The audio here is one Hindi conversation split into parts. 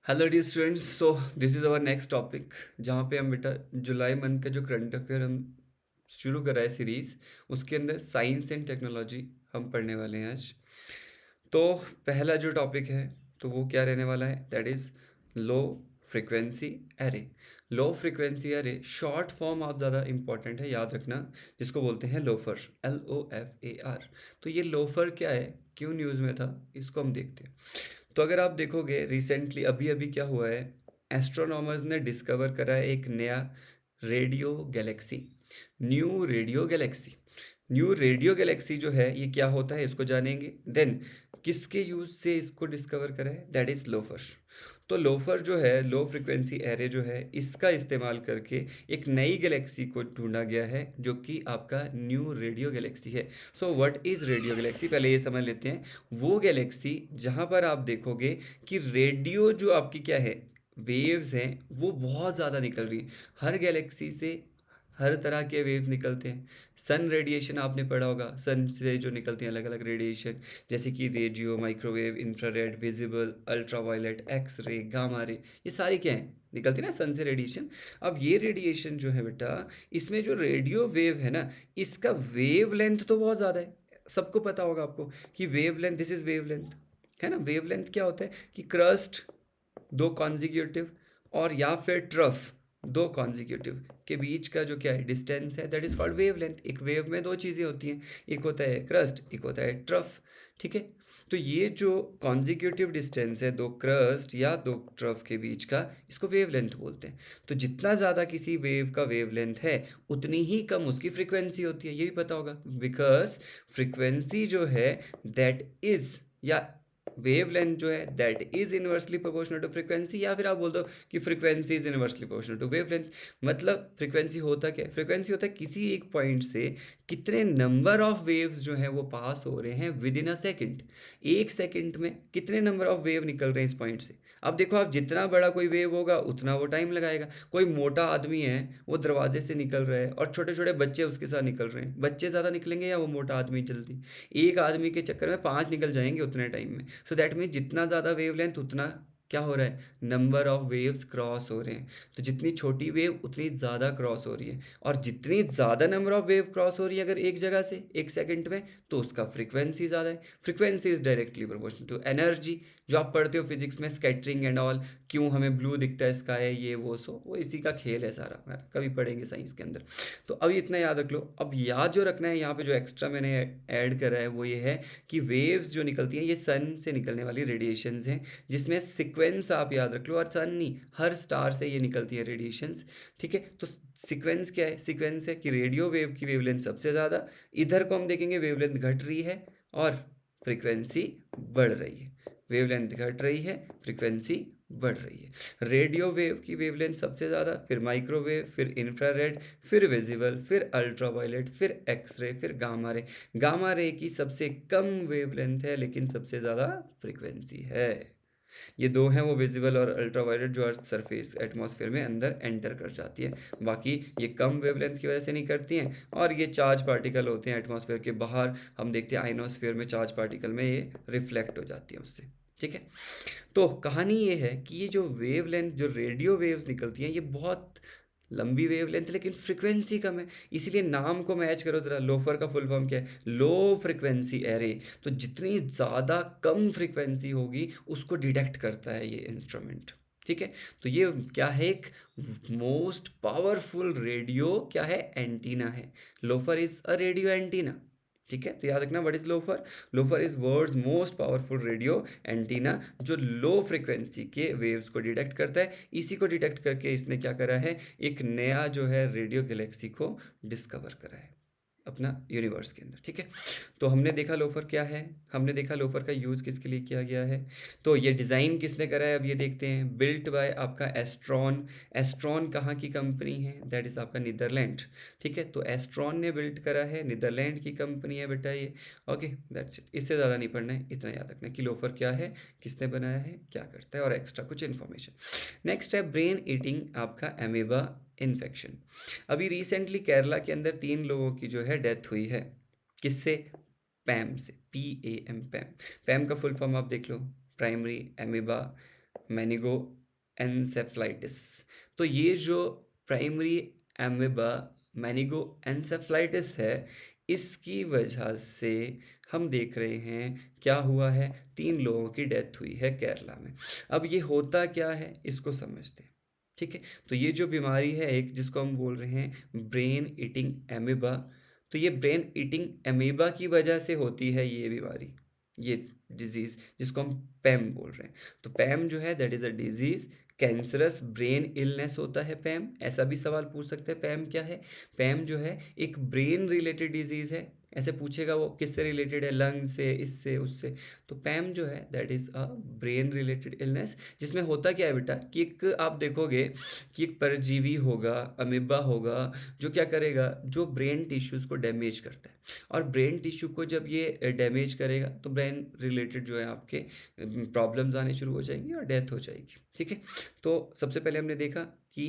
Hello dear students. So this is our next topic, जहाँ पे हम बेटा जुलाई मंथ का जो करंट अफेयर हम शुरू कर रहे हैं सीरीज़, उसके अंदर साइंस एंड टेक्नोलॉजी हम पढ़ने वाले हैं आज। तो पहला जो टॉपिक है तो वो क्या रहने वाला है, that is low frequency array. Low frequency array short form आप ज़्यादा इंपॉर्टेंट है, याद रखना, जिसको बोलते हैं लोफर, LOFAR। तो ये लोफर क्या है, क्यों न्यूज़ में था, इसको हम देखते हैं। तो अगर आप देखोगे रिसेंटली अभी अभी क्या हुआ है, एस्ट्रोनॉमर्स ने डिस्कवर करा है एक नया radio Galaxy, new radio Galaxy जो है ये क्या होता है इसको जानेंगे। देन किसके यूज से इसको डिस्कवर करा है, दैट इज लोफर। तो लोफर जो है, लो फ्रिक्वेंसी एरे जो है, इसका इस्तेमाल करके एक नई गैलेक्सी को ढूंढा गया है जो कि आपका न्यू रेडियो गैलेक्सी है। So what is radio Galaxy, पहले ये समझ लेते हैं। वो गैलेक्सी जहाँ पर आप देखोगे कि रेडियो जो आपकी क्या है, वेव्स हैं, वो बहुत ज़्यादा निकल रही हैं। हर गैलेक्सी से हर तरह के वेव्स निकलते हैं। सन रेडिएशन आपने पढ़ा होगा, सन से जो निकलती हैं अलग अलग रेडिएशन, जैसे कि radio, microwave, infrared, visible, ultraviolet, X ray, gamma ray, ये सारी क्या हैं, निकलती है ना सन से रेडिएशन। अब ये रेडिएशन जो है बेटा, इसमें जो रेडियो वेव है ना, इसका वेव लेंथ तो बहुत ज़्यादा है। सबको पता होगा आपको कि wave length, this is wave length, है ना। वेव लेंथ क्या होता है कि क्रस्ट दो कॉन्जिक्यूटिव और या फिर ट्रफ दो कॉन्जिक्यूटिव के बीच का जो क्या है डिस्टेंस है, दैट इज कॉल्ड वेवलेंथ। एक वेव में दो चीज़ें होती हैं, एक होता है क्रस्ट, एक होता है ट्रफ। ठीक है। तो ये जो कॉन्जिक्यूटिव डिस्टेंस है दो क्रस्ट या दो ट्रफ के बीच का, इसको वेवलेंथ बोलते हैं। तो जितना ज़्यादा किसी वेव का वेवलेंथ है, उतनी ही कम उसकी फ्रीक्वेंसी होती है, ये भी पता होगा। बिकॉज फ्रीक्वेंसी जो है दैट इज, या वेवलेंथ जो है that is inversely proportional to frequency, या फिर आप बोल दो कि frequency is inversely proportional to wavelength. मतलब फ्रीक्वेंसी होता क्या है, फ्रीक्वेंसी होता है किसी एक पॉइंट से कितने नंबर ऑफ वेव्स जो हैं वो पास हो रहे हैं विद इन अ सेकेंड। एक सेकेंड में कितने नंबर ऑफ वेव निकल रहे हैं इस पॉइंट से। अब देखो, आप जितना बड़ा कोई वेव होगा उतना वो टाइम लगाएगा। कोई मोटा आदमी है, वो दरवाजे से निकल रहा है और छोटे छोटे बच्चे उसके साथ निकल रहे हैं, बच्चे ज़्यादा निकलेंगे या वो मोटा आदमी जल्दी। एक आदमी के चक्कर में पांच निकल जाएंगे उतने टाइम में। सो दैट मीन जितना ज़्यादा वेवलेंथ उतना क्या हो रहा है, नंबर ऑफ वेव्स क्रॉस हो रहे हैं। तो जितनी छोटी वेव उतनी ज़्यादा क्रॉस हो रही है, और जितनी ज़्यादा नंबर ऑफ वेव क्रॉस हो रही है अगर एक जगह से एक सेकंड में, तो उसका फ्रीक्वेंसी ज़्यादा है। Frequency is directly proportional to energy. जो आप पढ़ते हो फिजिक्स में, स्कैटरिंग एंड ऑल, क्यों हमें ब्लू दिखता है स्काई, ये वो, सो वो इसी का खेल है सारा, कभी पढ़ेंगे साइंस के अंदर। तो अभी इतना याद रख लो। अब याद जो रखना है यहाँ पे, जो एक्स्ट्रा मैंने ऐड करा है वो ये है कि वेव्स जो निकलती हैं ये सन से निकलने वाली रेडिएशंस हैं, जिसमें सीक्वेंस आप याद रख लो, और सन नहीं, हर स्टार से ये निकलती है रेडिएशंस। ठीक है। तो सीक्वेंस क्या है, सीक्वेंस है कि रेडियो वेव की वेवलेंथ सबसे ज़्यादा, इधर को हम देखेंगे वेवलेंथ घट रही है और फ्रीक्वेंसी बढ़ रही है। वेवलेंथ घट रही है, फ्रीक्वेंसी बढ़ रही है। रेडियो वेव की वेवलेंथ सबसे ज़्यादा, फिर माइक्रोवेव, फिर इंफ्रारेड, फिर विजिबल, फिर अल्ट्रावायलेट, फिर एक्सरे, फिर गामा रे। गामा रे की सबसे कम वेवलेंथ है लेकिन सबसे ज़्यादा फ्रीक्वेंसी है। ये दो हैं वो, विजिबल और अल्ट्रावायलेट, जो अर्थ सरफेस एटमॉस्फेयर में अंदर एंटर कर जाती है। बाकी ये कम वेवलेंथ की वजह से नहीं करती हैं, और ये चार्ज पार्टिकल होते हैं एटमॉस्फेयर के बाहर, हम देखते हैं आइनोस्फेयर में चार्ज पार्टिकल में ये रिफ्लेक्ट हो जाती है उससे। ठीक है। तो कहानी ये है कि ये जो वेवलेंथ, जो रेडियो वेव्स निकलती हैं, ये बहुत लंबी वेवलेंथ लेकिन फ्रीक्वेंसी कम है। इसीलिए नाम को मैच करो जरा, लोफर का फुल फॉर्म क्या है, लो फ्रीक्वेंसी एरे। तो जितनी ज़्यादा कम फ्रीक्वेंसी होगी उसको डिटेक्ट करता है ये इंस्ट्रूमेंट। ठीक है। तो ये क्या है, एक मोस्ट पावरफुल रेडियो क्या है, एंटीना है। LOFAR is a radio antenna. ठीक है। तो याद रखना, what is LOFAR, LOFAR is world's most powerful radio antenna, जो लो फ्रिक्वेंसी के वेव्स को डिटेक्ट करता है। इसी को डिटेक्ट करके इसने क्या करा है, एक नया जो है रेडियो गैलेक्सी को डिस्कवर करा है अपना यूनिवर्स के अंदर। ठीक है। तो हमने देखा लोफर क्या है, हमने देखा लोफर का यूज़ किसके लिए किया गया है। तो ये डिज़ाइन किसने करा है, अब ये देखते हैं। बिल्ट बाय आपका एस्ट्रॉन। एस्ट्रॉन कहाँ की कंपनी है, दैट इज़ आपका नीदरलैंड। ठीक है। तो एस्ट्रॉन ने बिल्ट करा है, नीदरलैंड की कंपनी है बेटा ये। Okay, that's it. इससे ज़्यादा नहीं पढ़ना है, इतना याद रखना है कि लोफर क्या है, किसने बनाया है, क्या करता है, और एक्स्ट्रा कुछ इन्फॉर्मेशन। नेक्स्ट है ब्रेन ईटिंग आपका एमीबा इन्फेक्शन। अभी रिसेंटली केरला के अंदर 3 लोगों की जो है डेथ हुई है। किससे, पैम से, PAM, पैम। पैम का फुल फॉर्म आप देख लो, प्राइमरी एमीबा मेनिगो एनसेफ्लाइटिस। तो ये जो प्राइमरी एमिबा मेनिगो एनसेफ्लाइटिस है, इसकी वजह से हम देख रहे हैं क्या हुआ है, 3 लोगों की डेथ हुई है केरला में। अब ये होता क्या है इसको समझते हैं। ठीक है, तो ये जो बीमारी है एक, जिसको हम बोल रहे हैं ब्रेन ईटिंग एमिबा, तो ये ब्रेन ईटिंग एमीबा की वजह से होती है ये बीमारी, ये डिजीज़, जिसको हम पैम बोल रहे हैं। तो पैम जो है that is a disease, cancerous brain illness होता है पैम। ऐसा भी सवाल पूछ सकते हैं पैम क्या है। पैम जो है एक ब्रेन रिलेटेड डिजीज़ है। ऐसे पूछेगा वो किससे रिलेटेड है, लंग से, इससे, उससे। तो पैम जो है that is a brain related illness, जिसमें होता क्या है बेटा कि एक आप देखोगे कि एक परजीवी होगा, अमीबा होगा, जो क्या करेगा, जो ब्रेन टिश्यूज़ को डैमेज करता है। और ब्रेन टिश्यू को जब ये डैमेज करेगा तो ब्रेन रिलेटेड जो है आपके प्रॉब्लम्स आने शुरू हो जाएंगी और डेथ हो जाएगी। ठीक है, तो सबसे पहले हमने देखा कि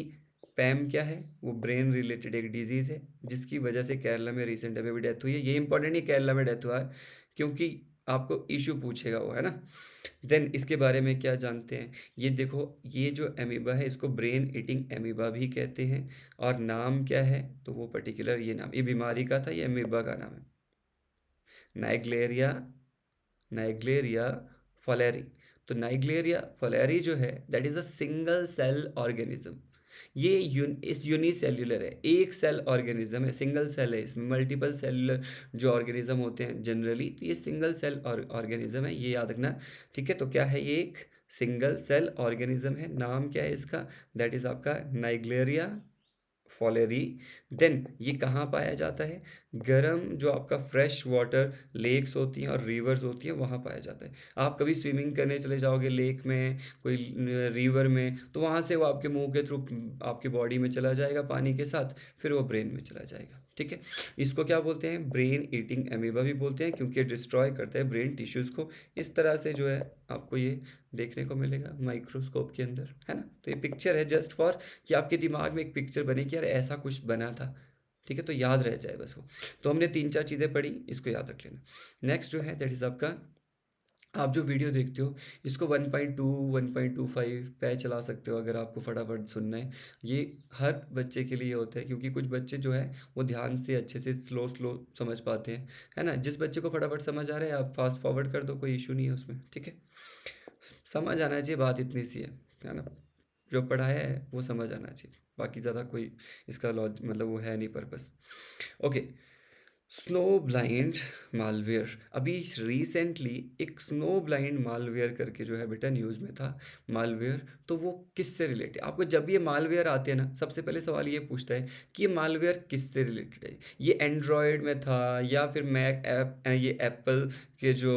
पैम क्या है, वो ब्रेन रिलेटेड एक डिजीज़ है जिसकी वजह से केरला में रिसेंट अभी डेथ हुई है। ये इंपॉर्टेंट नहीं केरला में डेथ हुआ है, क्योंकि आपको इशू पूछेगा वो, है ना। देन इसके बारे में क्या जानते हैं, ये देखो, ये जो एमीबा है इसको ब्रेन ईटिंग एमीबा भी कहते हैं। और नाम क्या है, तो वो पर्टिकुलर ये नाम, ये बीमारी का था, ये एमीबा का नाम है, नाइग्लेरिया, नाइग्लेरिया फलेरी। तो नाइग्लेरिया फलेरी जो है that is a single cell organism. ये इस यूनिसेल्युलर है, एक सेल ऑर्गेनिज्म है, सिंगल सेल है, इसमें मल्टीपल सेलुलर जो ऑर्गेनिज्म होते हैं जनरली, तो ये सिंगल सेल ऑर्गेनिज्म है, ये याद रखना। ठीक है, तो क्या है ये, एक सिंगल सेल ऑर्गेनिज्म है। नाम क्या है इसका, दैट इज़ आपका नाइग्लेरिया फॉलेरी। देन ये कहाँ पाया जाता है, गर्म जो आपका फ्रेश वाटर लेक्स होती हैं और रिवर्स होती हैं वहाँ पाया जाता है। आप कभी स्विमिंग करने चले जाओगे लेक में, कोई रिवर में, तो वहाँ से वो आपके मुंह के थ्रू आपकी बॉडी में चला जाएगा पानी के साथ, फिर वो ब्रेन में चला जाएगा। ठीक है, इसको क्या बोलते हैं, ब्रेन ईटिंग एमीबा भी बोलते हैं, क्योंकि डिस्ट्रॉय करता है ब्रेन टिश्यूज़ को। इस तरह से जो है आपको ये देखने को मिलेगा माइक्रोस्कोप के अंदर, है ना। तो ये पिक्चर है जस्ट फॉर कि आपके दिमाग में एक पिक्चर बने कि यार ऐसा कुछ बना था। ठीक है, तो याद रह जाए बस वो। तो हमने 3-4 चीज़ें पढ़ी, इसको याद रख लेना। नेक्स्ट जो है दैट इज़ आपका, आप जो वीडियो देखते हो इसको 1.2 1.25 पे चला सकते हो अगर आपको फटाफट सुनना है। ये हर बच्चे के लिए होता है, क्योंकि कुछ बच्चे जो है वो ध्यान से अच्छे से स्लो स्लो समझ पाते हैं, है ना। जिस बच्चे को फटाफट समझ आ रहा है आप फास्ट फॉरवर्ड कर दो, कोई इशू नहीं है उसमें। ठीक है, समझ आना चाहिए, बात इतनी सी है ना। जो पढ़ाया है वो समझ आना चाहिए, बाकी ज़्यादा कोई इसका लॉज मतलब वो है नहीं purpose. Okay, snow blind malware. अभी रिसेंटली एक स्नो ब्लाइंड मालवेयर करके जो है बेटा न्यूज़ में था, मालवेयर। तो वो किससे रिलेटेड, आपको जब ये मालवेयर आते हैं ना, सबसे पहले सवाल ये पूछता है कि ये मालवेयर किससे रिलेटेड है। ये एंड्रॉयड में था या फिर मैक ऐप, ये एप्पल के जो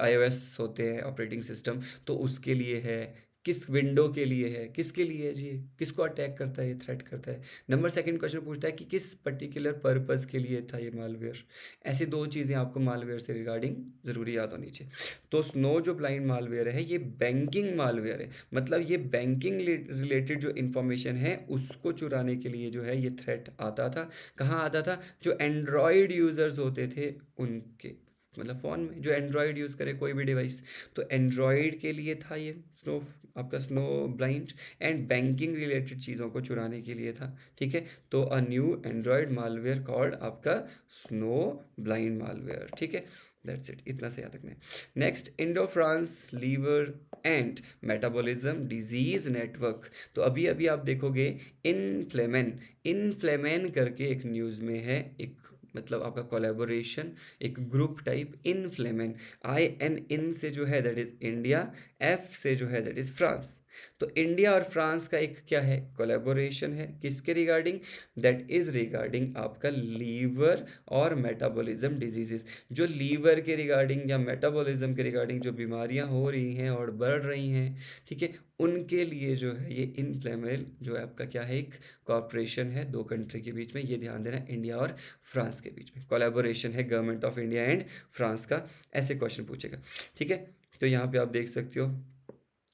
iOS होते हैं ऑपरेटिंग सिस्टम, तो उसके लिए है, किस विंडो के लिए है, किसके लिए है जी, किसको अटैक करता है, ये थ्रेट करता है। नंबर सेकंड क्वेश्चन पूछता है कि किस पर्टिकुलर पर्पस के लिए था ये मालवेयर। ऐसी 2 चीज़ें आपको मालवेयर से रिगार्डिंग ज़रूरी याद होनी चाहिए। तो स्नो जो ब्लाइंड मालवेयर है ये बैंकिंग मालवेयर है, मतलब ये बैंकिंग रिलेटेड जो इन्फॉर्मेशन है उसको चुराने के लिए जो है ये थ्रेट आता था। कहाँ आता था, जो एंड्रॉयड यूज़र्स होते थे उनके, मतलब फ़ोन में जो एंड्रॉयड यूज़ करे कोई भी डिवाइस, तो एंड्रॉयड के लिए था ये स्नो, आपका snow blind, and banking related चीज़ों को चुराने के लिए था। ठीक है, तो a new Android malware called आपका स्नो ब्लाइंड मालवेयर। ठीक है, दैट्स इट, इतना से याद रखना है। Next, Indo France liver and metabolism disease network. तो अभी अभी आप देखोगे इनफ्लेमेन, इनफ्लेमेन करके एक न्यूज़ में है, एक मतलब आपका कोलैबोरेशन, एक ग्रुप टाइप इनफ्लेमेन। IN से जो है दैट इज़ इंडिया, F से जो है दैट इज़ फ्रांस। तो इंडिया और फ्रांस का एक क्या है, कोलैबोरेशन है, किसके रिगार्डिंग, दैट इज़ रिगार्डिंग आपका लीवर और मेटाबॉलिज्म डिजीजेस। जो लीवर के रिगार्डिंग या मेटाबॉलिज्म के रिगार्डिंग जो बीमारियां हो रही हैं और बढ़ रही हैं, ठीक है, उनके लिए जो है ये इनफ्लेमेल जो है आपका क्या है, एक कॉर्पोरेशन है 2 कंट्री के बीच में, ये ध्यान देना, इंडिया और फ्रांस के बीच में कोलैबोरेशन है government of India and France का। ऐसे क्वेश्चन पूछेगा। ठीक है, तो यहाँ पे आप देख सकते हो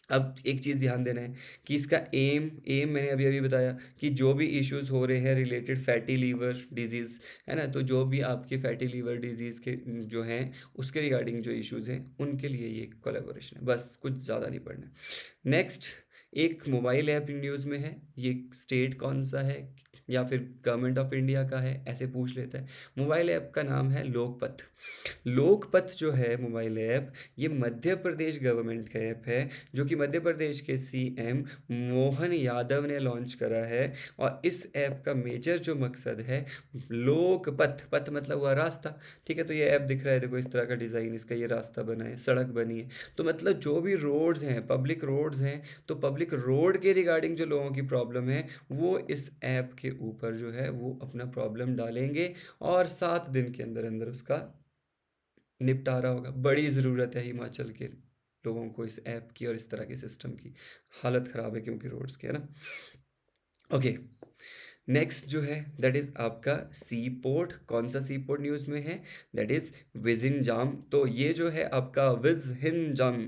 अब एक चीज़ ध्यान देना है कि इसका एम एम मैंने अभी अभी बताया कि जो भी इश्यूज हो रहे हैं रिलेटेड फैटी लीवर डिजीज़, है ना, तो जो भी आपके फैटी लीवर डिजीज़ के जो हैं उसके रिगार्डिंग जो इश्यूज हैं उनके लिए ये कोलैबोरेशन है, बस कुछ ज़्यादा नहीं पढ़ना। नेक्स्ट, एक मोबाइल ऐप न्यूज़ में है, ये स्टेट कौन सा है या फिर गवर्नमेंट ऑफ इंडिया का है ऐसे पूछ लेता है। मोबाइल ऐप का नाम है लोकपथ। लोकपथ जो है मोबाइल ऐप, ये मध्य प्रदेश गवर्नमेंट का ऐप है जो कि मध्य प्रदेश के सीएम मोहन यादव ने लॉन्च करा है। और इस ऐप का मेजर जो मकसद है, लोकपथ, पथ मतलब हुआ रास्ता, ठीक है। तो ये ऐप दिख रहा है, देखो इस तरह का डिज़ाइन इसका, ये रास्ता बना है, सड़क बनी है। तो मतलब जो भी रोड्स हैं, पब्लिक रोड्स हैं, तो पब्लिक रोड के रिगार्डिंग जो लोगों की प्रॉब्लम है वो इस ऐप के ऊपर जो है वो अपना प्रॉब्लम डालेंगे और 7 दिन के अंदर अंदर उसका निपटारा होगा। बड़ी ज़रूरत है हिमाचल के लोगों को इस ऐप की और इस तरह के सिस्टम की। हालत ख़राब है क्योंकि रोड्स की, है ना। ओके, नेक्स्ट जो है दैट इज़ आपका सी पोर्ट। कौन सा सी पोर्ट न्यूज़ में है? दैट इज़ विजिन जाम। तो ये जो है आपका विज हिन जाम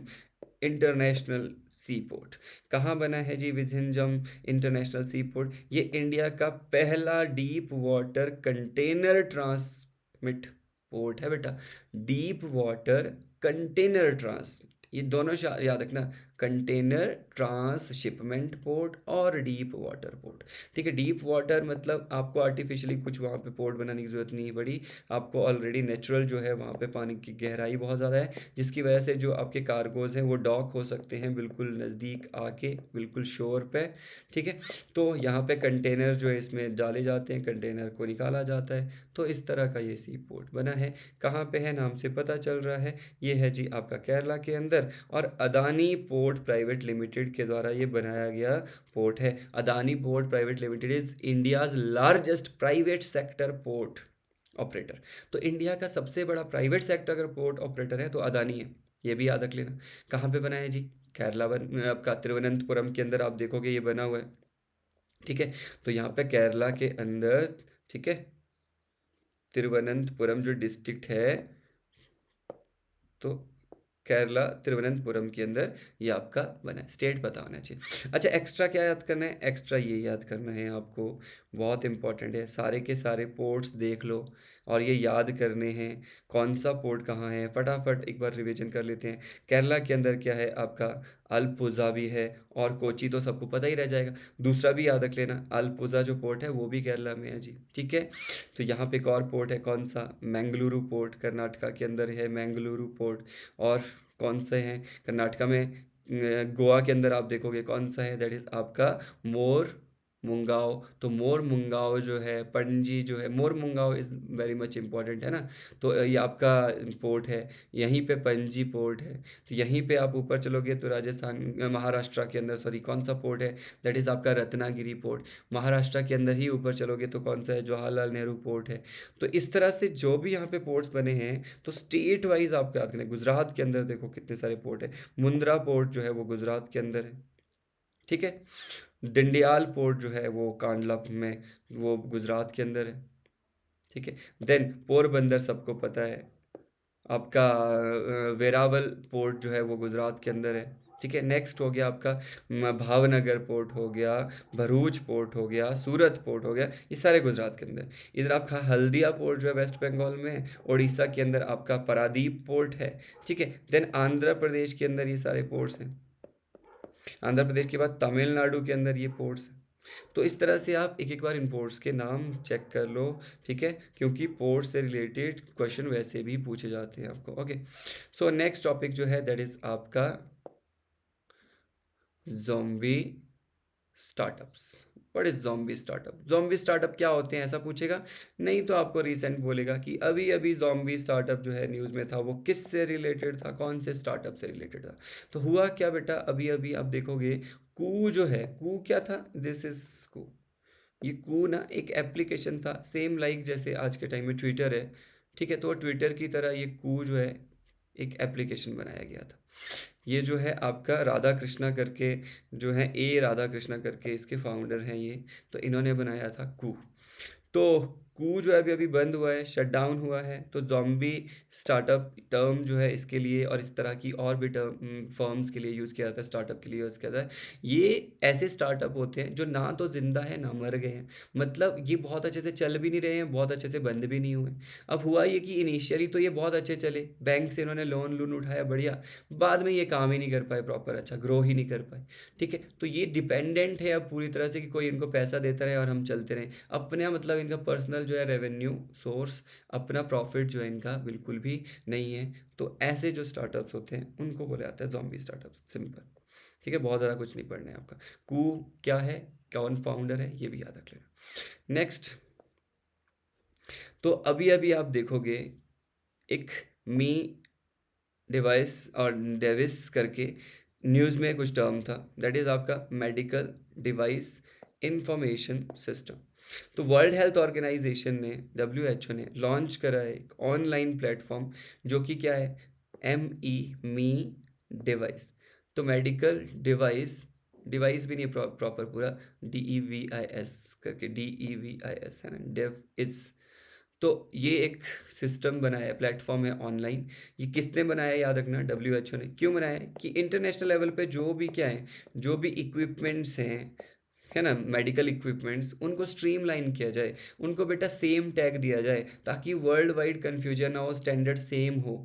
इंटरनेशनल सी पोर्ट कहाँ बना है जी? विझिंजम इंटरनेशनल सी पोर्ट, ये इंडिया का पहला deep water container transmit port है बेटा। डीप वाटर कंटेनर ट्रांस, ये दोनों याद रखना, कंटेनर ट्रांसशिपमेंट पोर्ट और डीप वाटर पोर्ट, ठीक है। डीप वाटर मतलब आपको आर्टिफिशियली कुछ वहाँ पे पोर्ट बनाने की ज़रूरत नहीं पड़ी, आपको ऑलरेडी नेचुरल जो है वहाँ पे पानी की गहराई बहुत ज़्यादा है, जिसकी वजह से जो आपके कार्गोज़ हैं वो डॉक हो सकते हैं बिल्कुल नज़दीक आके, बिल्कुल शोर पे, ठीक है। तो यहाँ पे कंटेनर जो है इसमें डाले जाते हैं, कंटेनर को निकाला जाता है। तो इस तरह का ये सी पोर्ट बना है। कहाँ पे है? नाम से पता चल रहा है, ये है जी आपका केरला के अंदर। और अदानी पोर्ट प्राइवेट लिमिटेड के द्वारा ये बनाया गया पोर्ट है। Adani port private limited is India's largest private sector port operator. तो इंडिया का सबसे बड़ा प्राइवेट सेक्टर अगर पोर्ट ऑपरेटर है तो अदानी है, ये भी याद रख लेना। कहाँ पे बना है जी? केरला आपका तिरुवनंतपुरम के अंदर आप देखोगे ये बना हुआ है, ठीक है। तो यहाँ पे केरला के अंदर, ठीक है, तिरुवनंतपुरम जो डिस्ट्रिक्ट है, तो केरला तिरुवनंतपुरम के अंदर ये आपका बना है। स्टेट पता होना चाहिए। अच्छा, एक्स्ट्रा क्या याद करना है? एक्स्ट्रा ये याद करना है आपको, बहुत इंपॉर्टेंट है, सारे के सारे पोर्ट्स देख लो और ये याद करने हैं कौन सा पोर्ट कहाँ है। फटाफट एक बार रिवीजन कर लेते हैं। केरला के अंदर क्या है आपका? अल्पुज़ा भी है, और कोची तो सबको पता ही रह जाएगा। दूसरा भी याद रख लेना, अल्पुज़ा जो पोर्ट है वो भी केरला में है जी, ठीक है। तो यहाँ पे एक और पोर्ट है, कौन सा? मैंगलुरु पोर्ट, कर्नाटका के अंदर है मैंगलुरु पोर्ट। और कौन से हैं कर्नाटका में? गोवा के अंदर आप देखोगे कौन सा है? दैट इज़ आपका मोर मुंगाओ। तो मोर मुंगाओ जो है, पणजी जो है, मोर मुंगाओ इज़ वेरी मच इम्पॉर्टेंट, है ना। तो ये आपका पोर्ट है, यहीं पे पणजी पोर्ट है। तो यहीं पे आप ऊपर चलोगे तो राजस्थान, महाराष्ट्र के अंदर, सॉरी, कौन सा पोर्ट है? दैट इज़ आपका रत्नागिरी पोर्ट। महाराष्ट्र के अंदर ही ऊपर चलोगे तो कौन सा है? जवाहरलाल नेहरू पोर्ट है। तो इस तरह से जो भी यहाँ पे पोर्ट्स बने हैं, तो स्टेट वाइज आपको याद करें। गुजरात के अंदर देखो कितने सारे पोर्ट है। मुंद्रा पोर्ट जो है वो गुजरात के अंदर है, ठीक है। दंडियाल पोर्ट जो है वो कांडला में, वो गुजरात के अंदर है, ठीक है। देन पोरबंदर सबको पता है आपका, वेरावल पोर्ट जो है वो गुजरात के अंदर है, ठीक है। नेक्स्ट हो गया आपका भावनगर पोर्ट हो गया, भरूच पोर्ट हो गया, सूरत पोर्ट हो गया, ये सारे गुजरात के अंदर। इधर आपका हल्दिया पोर्ट जो है वेस्ट बंगाल में है। उड़ीसा के अंदर आपका पारादीप पोर्ट है, ठीक है। देन आंध्र प्रदेश के अंदर ये सारे पोर्ट्स हैं। आंध्र प्रदेश के बाद तमिलनाडु के अंदर ये पोर्ट्स हैं। तो इस तरह से आप एक एक बार इन पोर्ट्स के नाम चेक कर लो, ठीक है, क्योंकि पोर्ट्स से रिलेटेड क्वेश्चन वैसे भी पूछे जाते हैं आपको। ओके, सो नेक्स्ट टॉपिक जो है दैट इज आपका zombie startups. What is zombie startup? Zombie startup क्या होते हैं ऐसा पूछेगा, नहीं तो आपको रिसेंट बोलेगा कि अभी अभी ज़ॉम्बी स्टार्टअप जो है न्यूज़ में था, वो किस से रिलेटेड था, कौन से स्टार्टअप से रिलेटेड था। तो हुआ क्या बेटा, अभी अभी आप देखोगे, कू जो है, कू क्या था? दिस इज कू। ये कू ना एक एप्लीकेशन था, सेम लाइक जैसे आज के टाइम में ट्विटर है, ठीक है। तो ट्विटर की तरह ये कू जो है एक एप्लीकेशन बनाया गया था। ये जो है आपका राधा कृष्णा करके जो है, ए राधा कृष्णा करके इसके फाउंडर हैं ये, तो इन्होंने बनाया था कू। तो कू जो है अभी अभी बंद हुआ है, शट डाउन हुआ है, तो ज़ॉम्बी स्टार्टअप टर्म जो है इसके लिए और इस तरह की और भी टर्म फर्म्स के लिए यूज़ किया जाता है, स्टार्टअप के लिए यूज़ किया जाता है। ये ऐसे स्टार्टअप होते हैं जो ना तो ज़िंदा है ना मर गए हैं, मतलब ये बहुत अच्छे से चल भी नहीं रहे हैं, बहुत अच्छे से बंद भी नहीं हुए। अब हुआ ये कि इनिशियली तो ये बहुत अच्छे चले, बैंक से इन्होंने लोन लून उठाया बढ़िया, बाद में ये काम ही नहीं कर पाए प्रॉपर, अच्छा ग्रो ही नहीं कर पाए। ठीक है, तो ये डिपेंडेंट है अब पूरी तरह से कि कोई इनको पैसा देता रहे और हम चलते रहें। अपना मतलब इनका पर्सनल जो है रेवेन्यू सोर्स, अपना प्रॉफिट जो है इनका बिल्कुल भी नहीं है। तो ऐसे जो स्टार्टअप्स होते हैं उनको बोला जाता है ज़ॉम्बी स्टार्टअप्स, सिंपल। ठीक है, बहुत ज़्यादा कुछ नहीं पढ़ना है आपका। कू क्या है, कौन फाउंडर है, ये भी याद रख लेना। नेक्स्ट, तो अभी अभी आप देखोगे एक मी डिवाइस और डेविस करके न्यूज़ में कुछ टर्म था, दैट इज़ आपका मेडिकल डिवाइस इंफॉर्मेशन सिस्टम। तो वर्ल्ड हेल्थ ऑर्गेनाइजेशन ने, डब्ल्यू एच ओ ने लॉन्च करा है एक ऑनलाइन प्लेटफॉर्म जो कि क्या है, मी डिवाइस। तो मेडिकल डिवाइस, डिवाइस भी नहीं प्रॉपर पूरा, DEVIS करके, DEVIS है ना, डेव इज। तो ये एक सिस्टम बनाया है, प्लेटफॉर्म है ऑनलाइन। ये किसने बनाया है याद रखना, WHO ने। क्यों बनाया है कि इंटरनेशनल लेवल पे जो भी क्या है, जो भी इक्विपमेंट्स हैं, है ना, मेडिकल इक्विपमेंट्स, उनको स्ट्रीमलाइन किया जाए, उनको बेटा सेम टैग दिया जाए, ताकि वर्ल्ड वाइड कन्फ्यूजन ना हो, स्टैंडर्ड सेम हो।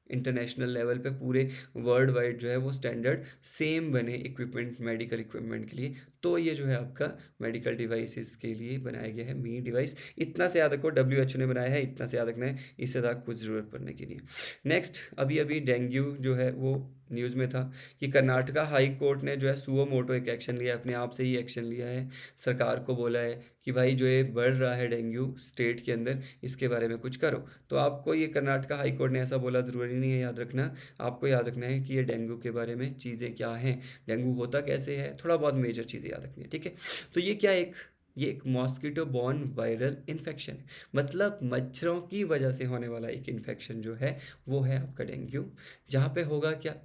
इंटरनेशनल लेवल पे पूरे वर्ल्ड वाइड जो है वो स्टैंडर्ड सेम बने इक्विपमेंट, मेडिकल इक्विपमेंट के लिए। तो ये जो है आपका मेडिकल डिवाइसेस के लिए बनाया गया है मी डिवाइस। इतना से याद रखो, WHO ने बनाया है, इतना से याद रखना है, इससे ज़्यादा कुछ ज़रूरत पड़ने की नहीं है। नेक्स्ट, अभी अभी डेंगू जो है वो न्यूज़ में था कि कर्नाटका हाई कोर्ट ने जो है सुओ मोटो एक एक्शन लिया है, अपने आप से ही एक्शन लिया है। सरकार को बोला है कि भाई जो ये बढ़ रहा है डेंगू स्टेट के अंदर, इसके बारे में कुछ करो। तो आपको ये कर्नाटका हाई कोर्ट ने ऐसा बोला ज़रूरी नहीं है याद रखना, आपको याद रखना है कि ये डेंगू के बारे में चीज़ें क्या हैं, डेंगू होता कैसे है, थोड़ा बहुत मेजर चीज़ें याद रखनी है। ठीक है, तो ये क्या, एक मॉस्किटो बॉर्न वायरल इन्फेक्शन है, मतलब मच्छरों की वजह से होने वाला एक इन्फेक्शन जो है वो है आपका डेंगू। जहाँ पे होगा क्या,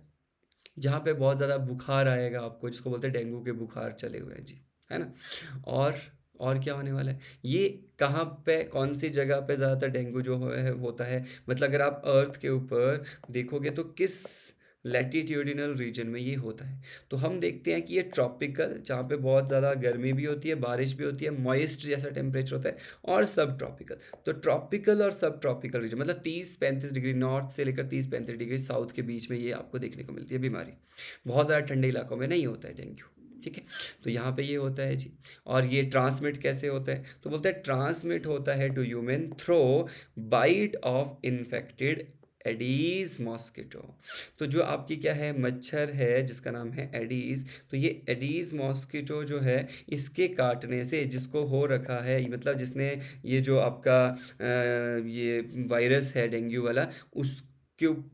जहाँ पे बहुत ज़्यादा बुखार आएगा आपको, जिसको बोलते हैं डेंगू के बुखार चले हुए हैं जी, है ना। और और क्या होने वाला है, ये कहाँ पे, कौन सी जगह पे ज़्यादातर डेंगू जो है होता है, मतलब अगर आप अर्थ के ऊपर देखोगे तो किस लैटिट्यूडिनल रीजन में ये होता है। तो हम देखते हैं कि ये ट्रॉपिकल, जहाँ पे बहुत ज़्यादा गर्मी भी होती है, बारिश भी होती है, मॉइस्ट जैसा टेम्परेचर होता है, और सब ट्रॉपिकल। तो ट्रॉपिकल और सब ट्रॉपिकल रीजन, मतलब 30-35 डिग्री नॉर्थ से लेकर 30-35 डिग्री साउथ के बीच में ये आपको देखने को मिलती है बीमारी। बहुत ज़्यादा ठंडे इलाकों में नहीं होता है डेंगू। ठीक है, तो यहाँ पे ये होता है जी। और ये ट्रांसमिट कैसे होता है, तो बोलते हैं ट्रांसमिट होता है to human through bite of infected Aedes mosquito. तो जो आपकी क्या है, मच्छर है जिसका नाम है एडीज, तो ये एडीज मॉस्किटो जो है, इसके काटने से, जिसको हो रखा है, मतलब जिसने ये जो आपका ये वायरस है डेंगू वाला, उसके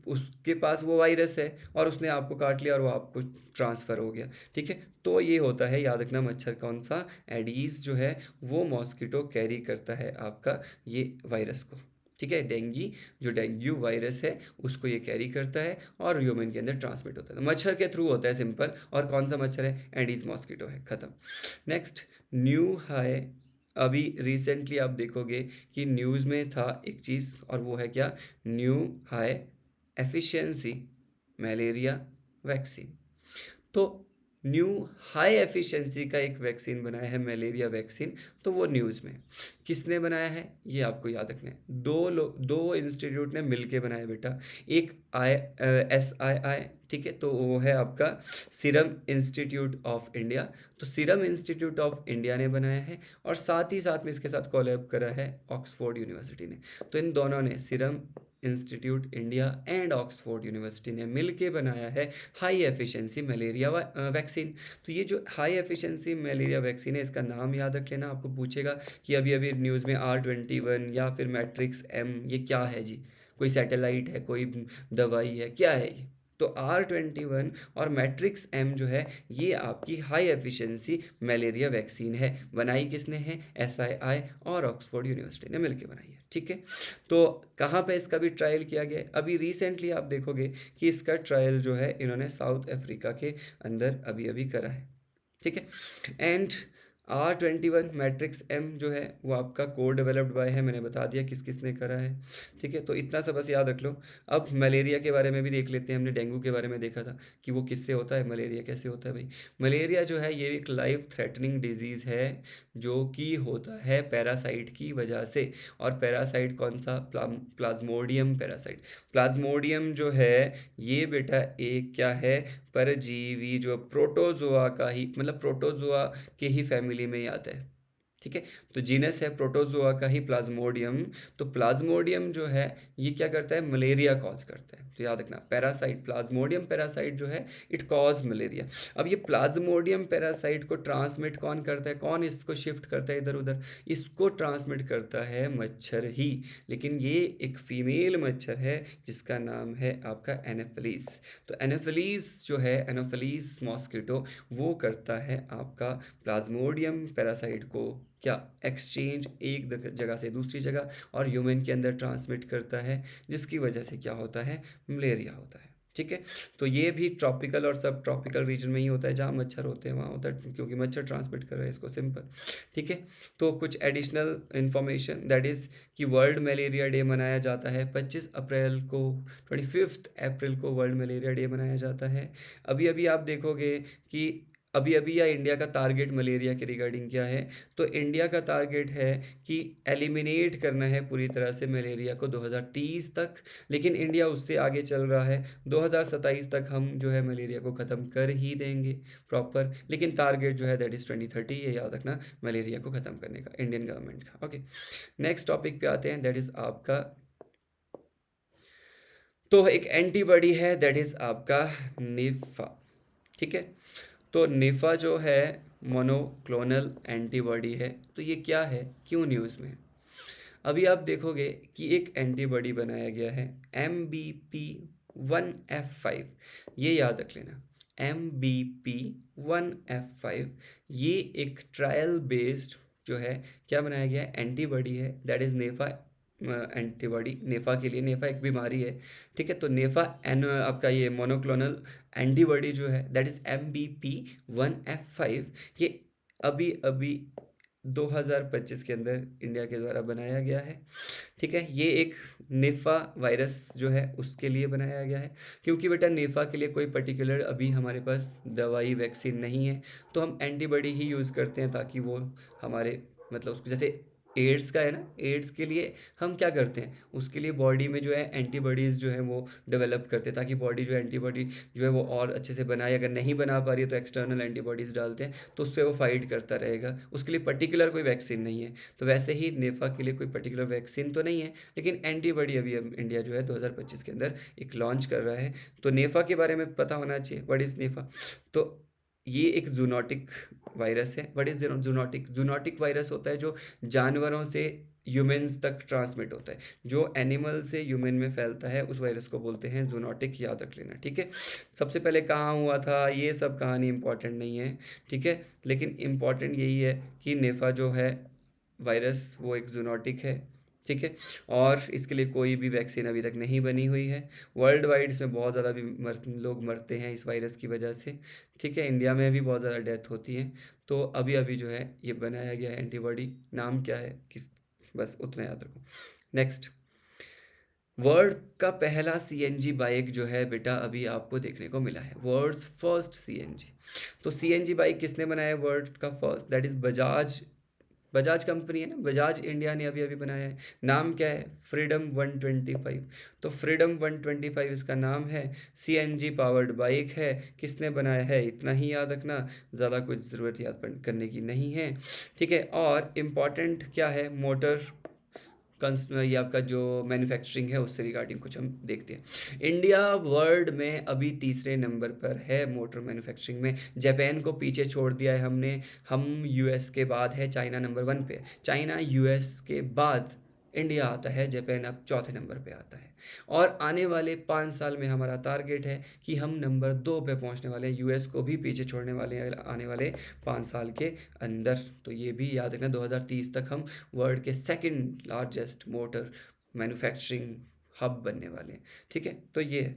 उसके पास वो वायरस है और उसने आपको काट लिया और वो आपको ट्रांसफ़र हो गया। ठीक है, तो ये होता है, याद रखना, मच्छर कौन सा, एडीज जो है वो मॉस्किटो कैरी करता है आपका ये वायरस को। ठीक है, डेंगी जो डेंगू वायरस है उसको ये कैरी करता है और ह्यूमन के अंदर ट्रांसमिट होता है, तो मच्छर के थ्रू होता है, सिंपल। और कौन सा मच्छर है, एडीज मॉस्किटो है, ख़त्म। Next, new high. अभी रिसेंटली आप देखोगे कि न्यूज़ में था एक चीज़, और वो है क्या, new high efficiency malaria vaccine. तो न्यू हाई एफिशिएंसी का एक वैक्सीन बनाया है, मलेरिया वैक्सीन। तो वो न्यूज़ में किसने बनाया है, ये आपको याद रखना है। दो इंस्टीट्यूट ने मिलके बनाया बेटा। एक SII, ठीक है, तो वो है आपका सीरम इंस्टीट्यूट ऑफ इंडिया। तो सीरम इंस्टीट्यूट ऑफ इंडिया ने बनाया है, और साथ ही साथ में इसके साथ कोलैब करा है ऑक्सफोर्ड यूनिवर्सिटी ने। तो इन दोनों ने, serum institute India and Oxford university ने मिलके बनाया है हाई एफिशिएंसी मलेरिया वैक्सीन। तो ये जो हाई एफिशिएंसी मलेरिया वैक्सीन है, इसका नाम याद रख लेना, आपको पूछेगा कि अभी अभी न्यूज़ में R21 या फिर मैट्रिक्स M, ये क्या है जी, कोई सैटेलाइट है, कोई दवाई है, क्या है ये। तो R21 और मैट्रिक्स M जो है, ये आपकी हाई एफिशिएंसी मलेरिया वैक्सीन है। बनाई किसने है, SII और ऑक्सफोर्ड यूनिवर्सिटी ने मिलकर बनाई है। ठीक है, तो कहाँ पे इसका भी ट्रायल किया गया है, अभी रिसेंटली आप देखोगे कि इसका ट्रायल जो है इन्होंने साउथ अफ्रीका के अंदर अभी अभी करा है। ठीक है, एंड R21 मैट्रिक्स एम जो है वो आपका को डेवलप्ड बाय है, मैंने बता दिया किस किस ने करा है। ठीक है, तो इतना सा बस याद रख लो। अब मलेरिया के बारे में भी देख लेते हैं। हमने डेंगू के बारे में देखा था कि वो किससे होता है, मलेरिया कैसे होता है भाई। मलेरिया जो है ये एक लाइफ थ्रेटनिंग डिजीज़ है जो कि होता है पैरासाइट की वजह से। और पैरासाइट कौन सा, प्लाज्मोडियम पैरासाइट। प्लाज्मोडियम जो है ये बेटा एक क्या है, परजीवी जो प्रोटोजोआ का ही, मतलब प्रोटोजोआ के ही फैमिली में ही आता है। ठीक है, तो जीनस है प्रोटोजोआ का ही प्लाज्मोडियम। तो प्लाज्मोडियम जो है ये क्या करता है, मलेरिया कॉज करता है। तो याद रखना, पैरासाइट प्लाज्मोडियम पैरासाइट जो है इट कॉज मलेरिया। अब ये प्लाज्मोडियम पैरासाइट को ट्रांसमिट कौन करता है, कौन इसको शिफ्ट करता है इधर उधर, इसको ट्रांसमिट करता है मच्छर ही। लेकिन ये एक फीमेल मच्छर है जिसका नाम है आपका एनोफिलीज। तो एनोफिलीज जो है, एनोफिलीज मॉस्किटो, वो करता है आपका प्लाज्मोडियम पैरासाइट को क्या, एक्सचेंज एक जगह से दूसरी जगह, और ह्यूमन के अंदर ट्रांसमिट करता है, जिसकी वजह से क्या होता है, मलेरिया होता है। ठीक है, तो ये भी ट्रॉपिकल और सब ट्रॉपिकल रीजन में ही होता है, जहाँ मच्छर होते हैं वहाँ होता है, क्योंकि मच्छर ट्रांसमिट कर रहा है इसको, सिंपल। ठीक है, तो कुछ एडिशनल इन्फॉर्मेशन, दैट इज़ कि वर्ल्ड मलेरिया डे मनाया जाता है 25 अप्रैल को, 25 अप्रैल को वर्ल्ड मलेरिया डे मनाया जाता है। अभी अभी आप देखोगे कि अभी अभी या इंडिया का टारगेट मलेरिया के रिगार्डिंग क्या है, तो इंडिया का टारगेट है कि एलिमिनेट करना है पूरी तरह से मलेरिया को 2030 तक। लेकिन इंडिया उससे आगे चल रहा है, 2027 तक हम जो है मलेरिया को ख़त्म कर ही देंगे प्रॉपर। लेकिन टारगेट जो है दैट इज़ 2030, ये याद रखना, मलेरिया को ख़त्म करने का इंडियन गवर्नमेंट का। ओके, नेक्स्ट टॉपिक पे आते हैं, दैट इज़ आपका, तो एक एंटीबॉडी है दैट इज़ आपका निफा। ठीक है, तो निफा जो है मोनोक्लोनल एंटीबॉडी है। तो ये क्या है, क्यों न्यूज़ में। अभी आप देखोगे कि एक एंटीबॉडी बनाया गया है MBP1F5, ये याद रख लेना, MBP1F5, ये एक ट्रायल बेस्ड जो है क्या बनाया गया है, एंटीबॉडी है, दैट इज़ नेफा एंटीबॉडी, नेफा के लिए। नेफा एक बीमारी है। ठीक है, तो नेफा एन आपका ये मोनोक्लोनल एंटीबॉडी जो है दैट इज़ MBP1F5, ये अभी अभी 2025 के अंदर इंडिया के द्वारा बनाया गया है। ठीक है, ये एक नेफा वायरस जो है उसके लिए बनाया गया है, क्योंकि बेटा नेफा के लिए कोई पर्टिकुलर अभी हमारे पास दवाई वैक्सीन नहीं है, तो हम एंटीबॉडी ही यूज़ करते हैं, ताकि वो हमारे, मतलब उसको जैसे एड्स का है ना, एड्स के लिए हम क्या करते हैं, उसके लिए बॉडी में जो है एंटीबॉडीज़ जो है वो डेवलप करते हैं, ताकि बॉडी जो है एंटीबॉडी जो है वो और अच्छे से बनाए। अगर नहीं बना पा रही है तो एक्सटर्नल एंटीबॉडीज़ डालते हैं, तो उससे वो फाइट करता रहेगा। उसके लिए पर्टिकुलर कोई वैक्सीन नहीं है। तो वैसे ही नेफा के लिए कोई पर्टिकुलर वैक्सीन तो नहीं है, लेकिन एंटीबॉडी अभी इंडिया जो है 2025 के अंदर एक लॉन्च कर रहा है। तो नेफा के बारे में पता होना चाहिए, व्हाट इज़ नेफा। तो ये एक जूनोटिक वायरस है। What is zoonotic, zoonotic virus होता है जो जानवरों से ह्यूमन्स तक ट्रांसमिट होता है, जो एनिमल से ह्यूमन में फैलता है, उस वायरस को बोलते हैं जूनोटिक, याद रख लेना। ठीक है, सबसे पहले कहाँ हुआ था, ये सब कहानी इंपॉर्टेंट नहीं है। ठीक है, लेकिन इम्पॉर्टेंट यही है कि नेफा जो है वायरस वो एक जूनोटिक है। ठीक है, और इसके लिए कोई भी वैक्सीन अभी तक नहीं बनी हुई है। वर्ल्ड वाइड इसमें बहुत ज़्यादा भी लोग मरते हैं इस वायरस की वजह से। ठीक है, इंडिया में भी बहुत ज़्यादा डेथ होती है। तो अभी अभी जो है ये बनाया गया है एंटीबॉडी, नाम क्या है किस, बस उतना याद रखो। नेक्स्ट, वर्ल्ड का पहला सीएनजी बाइक जो है बेटा अभी आपको देखने को मिला है, वर्ल्ड्स फर्स्ट सीएनजी। तो सीएनजी बाइक किसने बनाया है वर्ल्ड का first, that is Bajaj. Bajaj company है ना, बजाज इंडिया ने अभी अभी बनाया है। नाम क्या है, फ्रीडम 125। तो फ्रीडम 125 इसका नाम है, सीएनजी पावर्ड बाइक है। किसने बनाया है, इतना ही याद रखना, ज़्यादा कुछ ज़रूरत याद करने की नहीं है। ठीक है, और इम्पॉर्टेंट क्या है, मोटर ये आपका जो मैन्युफैक्चरिंग है उससे रिगार्डिंग कुछ हम देखते हैं। इंडिया वर्ल्ड में अभी तीसरे नंबर पर है मोटर मैन्युफैक्चरिंग में, जापान को पीछे छोड़ दिया है हमने। हम यूएस के बाद है, चाइना नंबर 1 पे, चाइना यूएस के बाद इंडिया आता है, जापान अब चौथे नंबर पे आता है। और आने वाले 5 साल में हमारा टारगेट है कि हम नंबर 2 पे पहुंचने वाले हैं, यूएस को भी पीछे छोड़ने वाले हैं आने वाले 5 साल के अंदर। तो ये भी याद रखना, 2030 तक हम वर्ल्ड के second largest motor manufacturing hub बनने वाले हैं। ठीक है, तो ये है।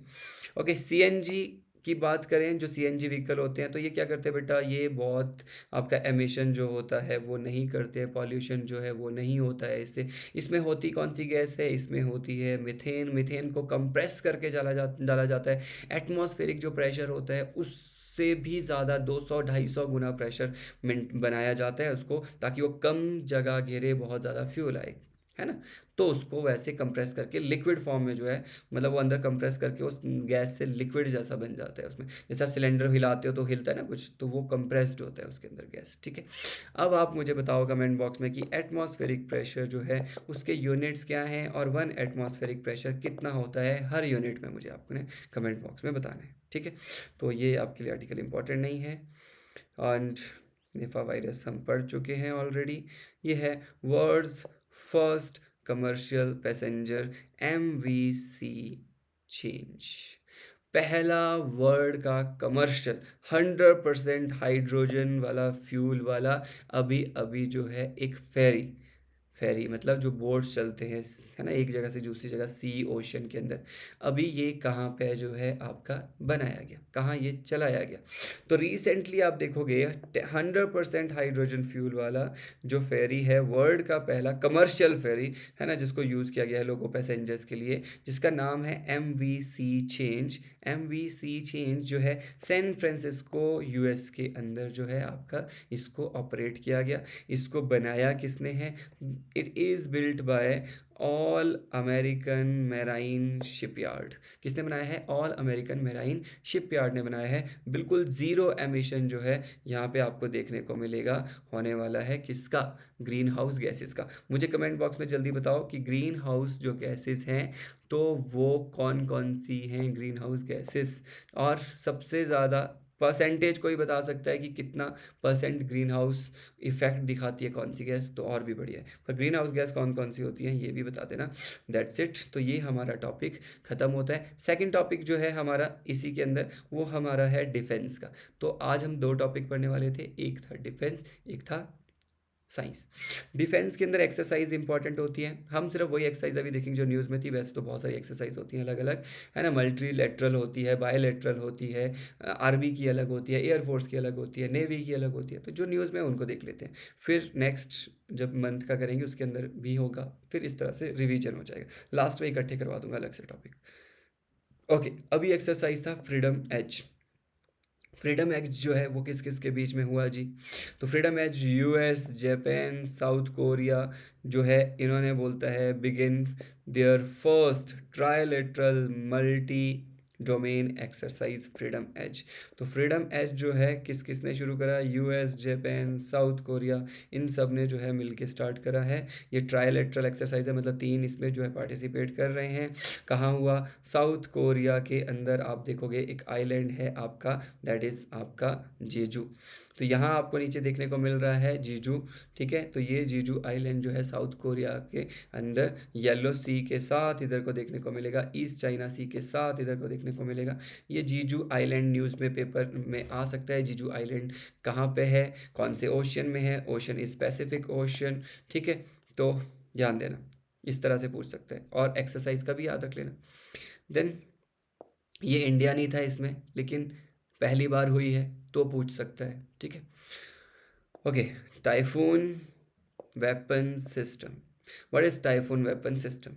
ओके, सीएनजी की बात करें जो सीएनजी व्हीकल होते हैं, तो ये क्या करते हैं बेटा, ये बहुत आपका एमिशन जो होता है वो नहीं करते हैं, पॉल्यूशन जो है वो नहीं होता है इससे। इसमें होती कौन सी गैस है, इसमें होती है मीथेन। मीथेन को कंप्रेस करके डाला जाता है। एटमॉस्फेरिक जो प्रेशर होता है उससे भी ज़्यादा 200-250 गुना प्रेशर बनाया जाता है उसको, ताकि वो कम जगह घेरे, बहुत ज़्यादा फ्यूल आए, है ना। तो उसको वैसे कंप्रेस करके लिक्विड फॉर्म में जो है, मतलब वो अंदर कंप्रेस करके उस गैस से लिक्विड जैसा बन जाता है उसमें। जैसे आप सिलेंडर हिलाते हो तो हिलता है ना कुछ, तो वो कंप्रेस्ड होता है उसके अंदर गैस, ठीक है। अब आप मुझे बताओ कमेंट बॉक्स में कि एटमॉस्फेरिक प्रेशर जो है उसके यूनिट्स क्या हैं, और 1 एटमॉस्फेरिक प्रेशर कितना होता है हर यूनिट में, मुझे आपने कमेंट बॉक्स में बताना है, ठीक है। तो ये आपके लिए आर्टिकल इंपॉर्टेंट नहीं है। एंड निफा वायरस हम पढ़ चुके हैं ऑलरेडी। ये है world's first commercial passenger MVC change. पहला वर्ल्ड का कमर्शियल 100% हाइड्रोजन वाला फ्यूल वाला अभी अभी जो है एक फेरी, फेरी मतलब जो बोट्स चलते हैं, है ना, एक जगह से दूसरी जगह, सी ओशन के अंदर, अभी ये कहाँ पे जो है आपका बनाया गया, कहाँ ये चलाया गया। तो रिसेंटली आप देखोगे 100% हाइड्रोजन फ्यूल वाला जो फेरी है, वर्ल्ड का पहला कमर्शियल फेरी, है ना, जिसको यूज़ किया गया है लोगों पैसेंजर्स के लिए, जिसका नाम है MVC चेंज। MVC चेंज जो है सैन फ्रांसिस्को US के अंदर जो है आपका इसको ऑपरेट किया गया। इसको बनाया किसने है, it is built by all American marine shipyard. किसने बनाया है, ऑल अमेरिकन मेराइन शिपयार्ड ने बनाया है। बिल्कुल ज़ीरो एमिशन जो है यहाँ पे आपको देखने को मिलेगा, होने वाला है किसका, ग्रीन हाउस गैसेस का। मुझे कमेंट बॉक्स में जल्दी बताओ कि ग्रीन हाउस जो गैसेस हैं तो वो कौन कौन सी हैं ग्रीन हाउस गैसेस, और सबसे ज़्यादा परसेंटेज कोई बता सकता है कि कितना परसेंट ग्रीन हाउस इफेक्ट दिखाती है कौन सी गैस, तो और भी बढ़िया है। पर ग्रीन हाउस गैस कौन कौन सी होती हैं ये भी बता देना। That's it. तो ये हमारा टॉपिक ख़त्म होता है। सेकंड टॉपिक जो है हमारा इसी के अंदर, वो हमारा है डिफेंस का। तो आज हम 2 टॉपिक पढ़ने वाले थे, एक था डिफेंस, एक था साइंस। डिफेंस के अंदर एक्सरसाइज इंपॉर्टेंट होती है। हम सिर्फ वही एक्सरसाइज अभी देखेंगे जो न्यूज़ में थी, वैसे तो बहुत सारी एक्सरसाइज होती हैं अलग अलग, है ना। मल्टीलेटरल होती है, बायलैटरल होती है, आर्मी की अलग होती है, एयरफोर्स की अलग होती है, नेवी की अलग होती है। तो जो न्यूज़ में उनको देख लेते हैं, फिर नेक्स्ट जब मंथ का करेंगे उसके अंदर भी होगा, फिर इस तरह से रिवीजन हो जाएगा। लास्ट में इकट्ठे करवा दूंगा अलग से टॉपिक। ओके, अभी एक्सरसाइज था फ्रीडम एज। फ्रीडम एज जो है वो किस किस के बीच में हुआ जी, तो freedom edge US, Japan, South Korea जो है, इन्होंने बोलता है begin there first trilateral multi domain exercise freedom edge. तो फ्रीडम एज जो है किस किसने शुरू करा, US, जापान, साउथ कोरिया, इन सब ने जो है मिलके स्टार्ट करा है। ये ट्रायलेटरल एक्सरसाइज है, मतलब 3 इसमें जो है पार्टिसिपेट कर रहे हैं। कहाँ हुआ, साउथ कोरिया के अंदर आप देखोगे एक आइलैंड है आपका, दैट इज़ आपका जेजू। तो यहाँ आपको नीचे देखने को मिल रहा है जीजू, ठीक है। तो ये जीजू आइलैंड जो है साउथ कोरिया के अंदर येलो सी के साथ इधर को देखने को मिलेगा, ईस्ट चाइना सी के साथ इधर को देखने को मिलेगा। ये जीजू आइलैंड न्यूज़ में पेपर में आ सकता है। जीजू आइलैंड कहाँ पे है, कौन से ओशन में है, ओशन इज पैसिफिक ओशन, ठीक है। तो ध्यान देना, इस तरह से पूछ सकते हैं, और एक्सरसाइज का भी याद रख लेना। देन ये इंडिया नहीं था इसमें, लेकिन पहली बार हुई है तो पूछ सकता है, ठीक है। Okay, typhoon weapon system. What is typhoon weapon system?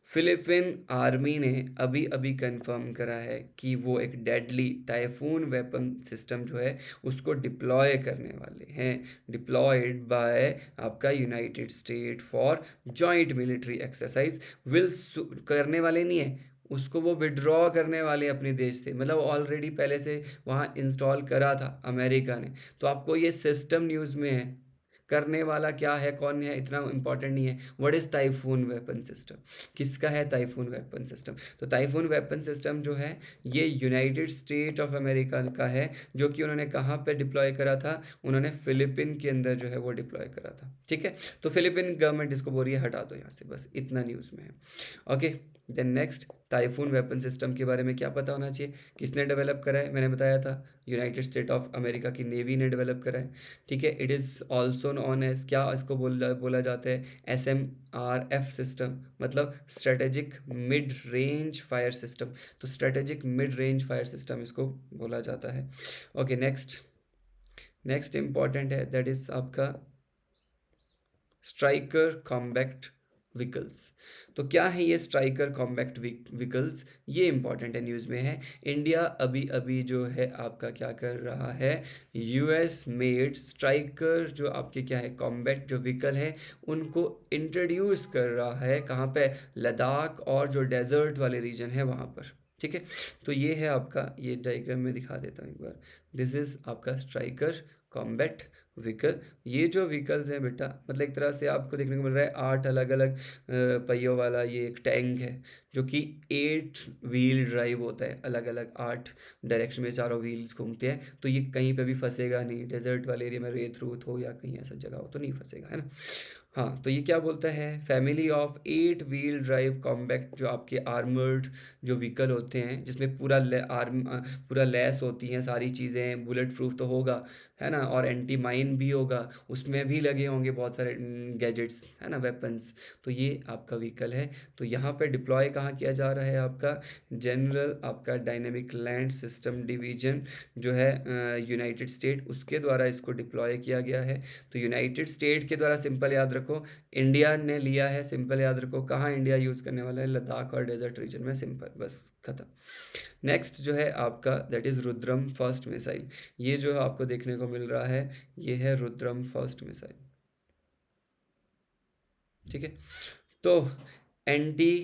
Philippine army ने अभी अभी कंफर्म करा है कि वो एक डेडली टाइफून वेपन सिस्टम जो है उसको डिप्लॉय करने वाले हैं, डिप्लॉयड बाय आपका United state for joint military exercise. Will करने वाले नहीं है उसको, वो विड्रॉ करने वाले अपने देश से, मतलब ऑलरेडी पहले से वहाँ इंस्टॉल करा था अमेरिका ने। तो आपको ये सिस्टम न्यूज़ में है, करने वाला क्या है कौन है इतना इंपॉर्टेंट नहीं है। What is typhoon weapon system, किसका है टाइफून वेपन सिस्टम? तो टाइफून वेपन सिस्टम जो है ये यूनाइटेड स्टेट ऑफ अमेरिका का है, जो कि उन्होंने कहाँ पे डिप्लॉय करा था, उन्होंने फिलिपिन के अंदर जो है वो डिप्लॉय करा था, ठीक है। तो फिलिपिन गवर्नमेंट इसको बोल रही है हटा दो यहाँ से, बस इतना न्यूज़ में है। Okay, then next, typhoon weapon system के बारे में क्या पता होना चाहिए, किसने डेवलप करा है, मैंने बताया था यूनाइटेड स्टेट ऑफ अमेरिका की नेवी ने डेवलप करा है, ठीक है। It is also known as, क्या इसको बोला जाता है, SMRF सिस्टम, मतलब strategic mid range fire system. तो strategic mid range fire system इसको बोला जाता है। ओके, नेक्स्ट नेक्स्ट इंपॉर्टेंट है, दैट इज आपका स्ट्राइकर कॉम्बैक्ट व्हीकल्स। तो क्या है ये स्ट्राइकर कॉम्बैक्ट व्हीकल्स, ये इंपॉर्टेंट है, न्यूज़ में है। इंडिया अभी अभी जो है आपका क्या कर रहा है, US मेड स्ट्राइकर जो आपके क्या है कॉम्बैक्ट जो व्हीकल है उनको इंट्रोड्यूस कर रहा है, कहाँ पे, लद्दाख और जो डेजर्ट वाले रीजन है वहाँ पर। ठीक है, तो ये है आपका, ये डायग्राम में दिखा देता हूँ एक बार। दिस इज आपका स्ट्राइकर कॉम्बैक्ट व्हीकल। ये जो व्हीकल्स हैं बेटा, मतलब एक तरह से आपको देखने को मिल रहा है 8 अलग अलग पहियों वाला ये एक टैंक है, जो कि 8 व्हील ड्राइव होता है, अलग अलग 8 डायरेक्शन में चारों व्हील्स घूमते हैं। तो ये कहीं पे भी फंसेगा नहीं, डेजर्ट वाले एरिया में रेत रूत हो या कहीं ऐसा जगह हो तो नहीं फंसेगा, है ना। हाँ, तो ये क्या बोलता है, family of 8 wheel drive combat जो आपके आर्मर्ड जो व्हीकल होते हैं, जिसमें पूरा लेस होती हैं सारी चीज़ें, बुलेट प्रूफ तो होगा, है ना, और एंटी माइन भी होगा, उसमें भी लगे होंगे बहुत सारे गैजेट्स, है ना, वेपन्स। तो ये आपका व्हीकल है। तो यहाँ पे डिप्लॉय कहाँ किया जा रहा है, आपका जनरल आपका डायनेमिक लैंड सिस्टम डिवीजन जो है यूनाइटेड स्टेट, उसके द्वारा इसको डिप्लॉय किया गया है। तो यूनाइटेड स्टेट के द्वारा, सिंपल याद रखो, इंडिया ने लिया है, सिंपल याद रखो, कहाँ इंडिया यूज़ करने वाला है, लद्दाख और डेजर्ट रीजन में, सिंपल, बस खत्म। नेक्स्ट जो है आपका, that is Rudram first missile. ये जो आपको देखने को मिल रहा है, ये है रुद्रम फर्स्ट मिसाइल। ठीक है, तो एंटी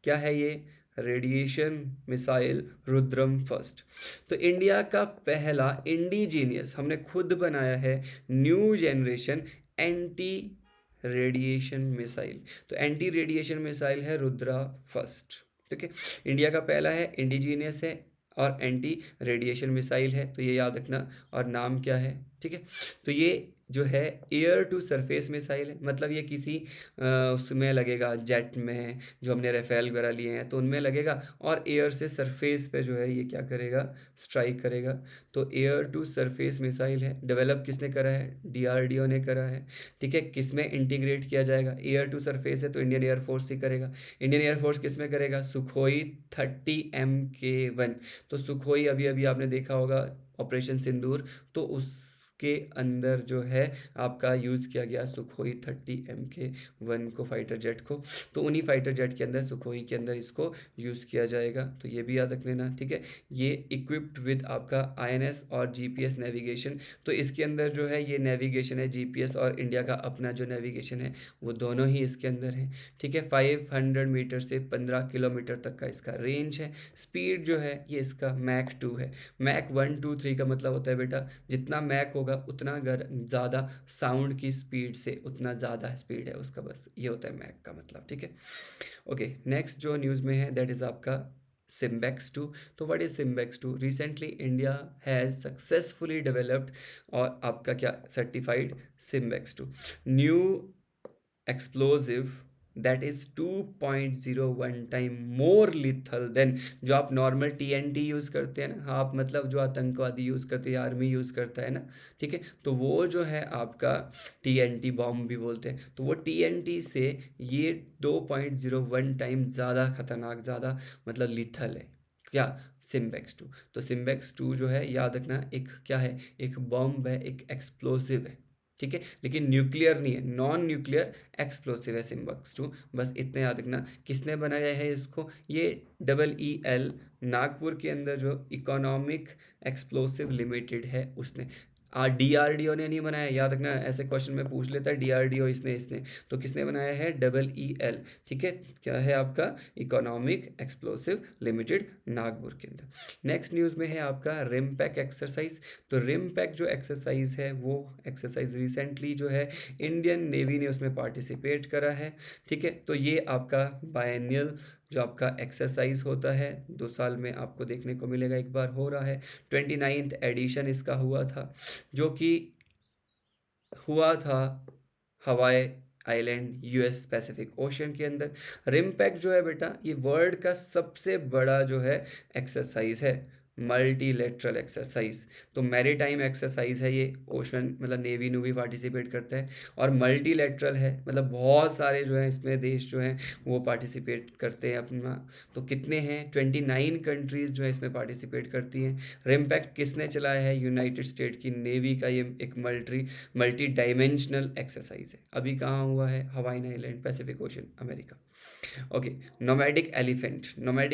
क्या है ये, रेडिएशन मिसाइल रुद्रम फर्स्ट। तो इंडिया का पहला इंडिजीनियस, हमने खुद बनाया है, new generation anti radiation missile. तो एंटी रेडिएशन मिसाइल है रुद्रा फर्स्ट। ठीक है, इंडिया का पहला है, इंडिजीनियस है और एंटी रेडिएशन मिसाइल है, तो ये याद रखना। और नाम क्या है, ठीक है। तो ये जो है एयर टू सरफेस मिसाइल है, मतलब ये किसी उसमें लगेगा, जेट में जो हमने राफेल वगैरह लिए हैं तो उनमें लगेगा, और एयर से सरफेस पे जो है ये क्या करेगा, स्ट्राइक करेगा। तो एयर टू सरफेस मिसाइल है, डेवलप किसने करा है, DRDO ने करा है। ठीक है, किस में इंटीग्रेट किया जाएगा, एयर टू सरफेस है तो इंडियन एयरफोर्स ही करेगा। इंडियन एयरफोर्स किस में करेगा, सुखोई 30 MK1। तो सुखोई अभी अभी आपने देखा होगा ऑपरेशन सिंदूर, तो उसके अंदर जो है आपका यूज़ किया गया सुखोई 30 MK1 को, फाइटर जेट को। तो उन्हीं फाइटर जेट के अंदर, सुखोई के अंदर इसको यूज़ किया जाएगा, तो ये भी याद रख लेना। ठीक है, ये इक्विप्ड विद आपका INS और GPS नेविगेशन। तो इसके अंदर जो है ये नेविगेशन है, GPS और इंडिया का अपना जो नेविगेशन है वो दोनों ही इसके अंदर है। ठीक है, 500 मीटर से 15 किलोमीटर तक का इसका रेंज है। स्पीड जो है ये इसका मैक 2 है। मैक 1 2 3 का मतलब होता है बेटा, जितना मैक होगा उतना ज़्यादा साउंड की स्पीड से उतना ज़्यादा स्पीड है उसका, बस ये होता है मैक का मतलब। ठीक है, ओके, नेक्स्ट जो न्यूज़ में है दैट इज़ आपका सिम्बेक्स 2। तो what is Simbex 2, recently India has successfully developed और आपका क्या certified Simbex 2 new explosive that is 2.01 time more lethal than, जो आप नॉर्मल TNT यूज़ करते हैं ना, आप मतलब जो आतंकवादी यूज़ करते हैं, आर्मी यूज़ करता है ना, ठीक है, तो वो जो है आपका TNT बॉम्ब भी बोलते हैं, तो वो TNT से ये 2.01 टाइम ज़्यादा खतरनाक, ज़्यादा मतलब लिथल है क्या, सिम्बेक्स 2। तो सिम्बेक्स 2 जो है याद रखना, एक क्या है, एक बॉम्ब है, एक एक्सप्लोसिव है। ठीक है, लेकिन न्यूक्लियर नहीं है, नॉन न्यूक्लियर एक्सप्लोसिव है सिम्बेक्स 2, बस इतने याद रखना। किसने बनाया है इसको, ये EEL नागपुर के अंदर जो इकोनॉमिक एक्सप्लोसिव लिमिटेड है उसने। DRDO ने नहीं बनाया, याद रखना, ऐसे क्वेश्चन में पूछ लेता है DRDO इसने, तो किसने बनाया है, EEL। ठीक है, क्या है आपका, इकोनॉमिक एक्सप्लोसिव लिमिटेड, नागपुर के अंदर। नेक्स्ट न्यूज़ में है आपका रिमपैक एक्सरसाइज। तो रिमपैक जो एक्सरसाइज है वो एक्सरसाइज रिसेंटली जो है इंडियन नेवी ने उसमें पार्टिसिपेट करा है। ठीक है, तो ये आपका बायनियल जो आपका एक्सरसाइज होता है 2 साल में आपको देखने को मिलेगा, एक बार हो रहा है। 29th एडिशन इसका हुआ था, जो कि हुआ था Hawaii island, US Pacific ocean के अंदर। रिमपैक जो है बेटा, ये वर्ल्ड का सबसे बड़ा जो है एक्सरसाइज है, मल्टीलेटरल एक्सरसाइज, तो मैरीटाइम एक्सरसाइज है ये, ओशन मतलब नेवी नूवी पार्टिसिपेट करता है, और मल्टीलेटरल है मतलब बहुत सारे जो है इसमें देश जो हैं वो पार्टिसिपेट करते हैं अपना। तो कितने हैं, 29 कंट्रीज़ जो है इसमें पार्टिसिपेट करती हैं। रिम्पैक्ट किसने चलाया है, यूनाइटेड स्टेट की नेवी का ये एक मल्टी डायमेंशनल एक्सरसाइज है। अभी कहाँ हुआ है, Hawaii island, Pacific ocean, America. Okay, nomadic